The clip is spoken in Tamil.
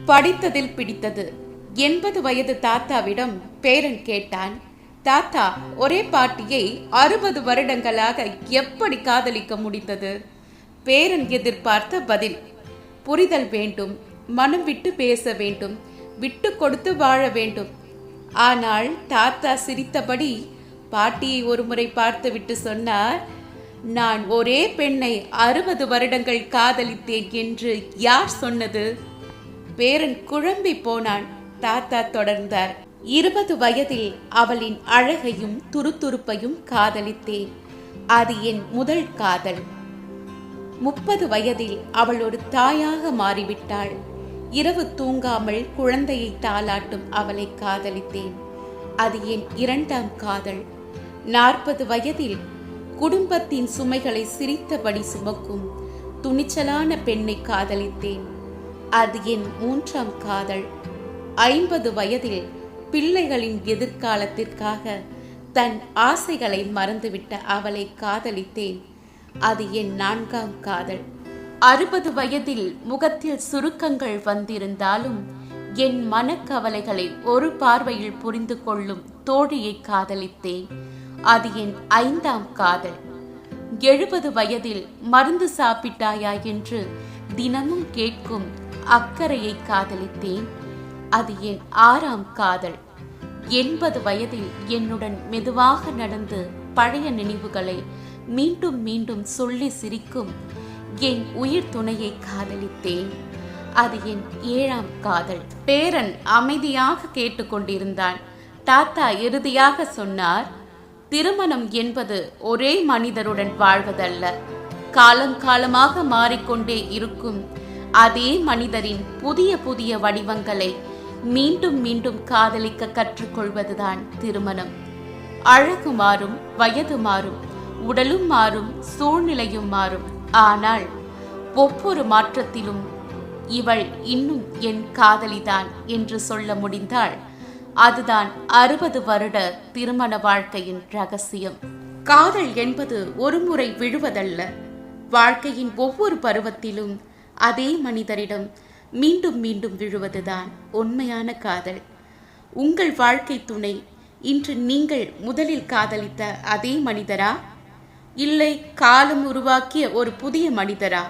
படித்ததில் பிடித்தது. 80 வயது தாத்தாவிடம் பேரன் கேட்டான், தாத்தா, ஒரே பாட்டியை 60 வருடங்களாக எப்படி காதலிக்க முடிந்தது? பேரன் எதிர்பார்த்த பதில், புரிதல் வேண்டும், மனம் விட்டு பேச வேண்டும், விட்டு கொடுத்து வாழ வேண்டும். ஆனால் தாத்தா சிரித்தபடி பாட்டியை ஒருமுறை பார்த்துவிட்டு சொன்னார், நான் ஒரே பெண்ணை 60 வருடங்கள் காதலித்தேன் என்று யார் சொன்னது? பேரன் குழம்பி போனான். தாத்தா தொடர்ந்தார், 20 வயதில் அவளின் அழகையும் துருதுருப்பையும் காதலித்தேன். அது என் முதல் காதல். 30 வயதில் அவள் ஒரு தாயாக மாறிவிட்டாள். இரவு தூங்காமல் குழந்தையை தாலாட்டும் அவளை காதலித்தேன். அது என் இரண்டாம் காதல். 40 வயதில் குடும்பத்தின் சுமைகளை சிரித்தபடி சுமக்கும் துணிச்சலான பெண்ணை காதலித்தேன். அது என் மூன்றாம் காதல். 50 வயதில் பிள்ளைகளின் எதிர்காலத்திற்காக தன் ஆசைகளை மறந்துவிட்ட அவளை காதலித்தேன். அது என் நான்காம் காதல். 60 வயதில் முகத்தில் சுருக்கங்கள் வந்திருந்தாலும் என் மனக்கவலைகளை ஒரு பார்வையில் புரிந்து கொள்ளும் தோழியை காதலித்தேன். அது என் ஐந்தாம் காதல். 70 வயதில் மருந்து சாப்பிட்டாயா என்று தினமும் கேட்கும் அக்கறையை காதலித்தேன். அது என் ஆறாம் காதல். 80 வயதில் என்னுடன் மெதுவாக நடந்து பழைய நினைவுகளை மீண்டும் மீண்டும் சொல்லி சிரிக்கும் என் உயிர் துணையை காதலித்தேன். அது என் ஏழாம் காதல். பேரன் அமைதியாக கேட்டுக்கொண்டிருந்தான். தாத்தா இறுதியாக சொன்னார், திருமணம் என்பது ஒரே மனிதருடன் வாழ்வதல்ல, காலங்காலமாக மாறிக்கொண்டே இருக்கும் அதே மனிதரின் புதிய புதிய வடிவங்களை மீண்டும் மீண்டும் காதலிக்க கற்றுக்கொள்வதுதான் திருமணம். அழகு மாறும், வயது மாறும், உடலும் மாறும், சூழ்நிலையும் மாறும். ஆனால் ஒவ்வொரு மாற்றத்திலும் இவள் இன்னும் என் காதலிதான் என்று சொல்ல முடிந்தால் அதுதான் 60 வருட திருமண வாழ்க்கையின் ரகசியம். காதல் என்பது ஒருமுறை விழுவதல்ல, வாழ்க்கையின் ஒவ்வொரு பருவத்திலும் அதே மனிதரிடம் மீண்டும் மீண்டும் விழுவதுதான் உண்மையான காதல். உங்கள் வாழ்க்கை துணை இன்று நீங்கள் முதலில் காதலித்த அதே மனிதரா, இல்லை காலம் உருவாக்கிய ஒரு புதிய மனிதரா?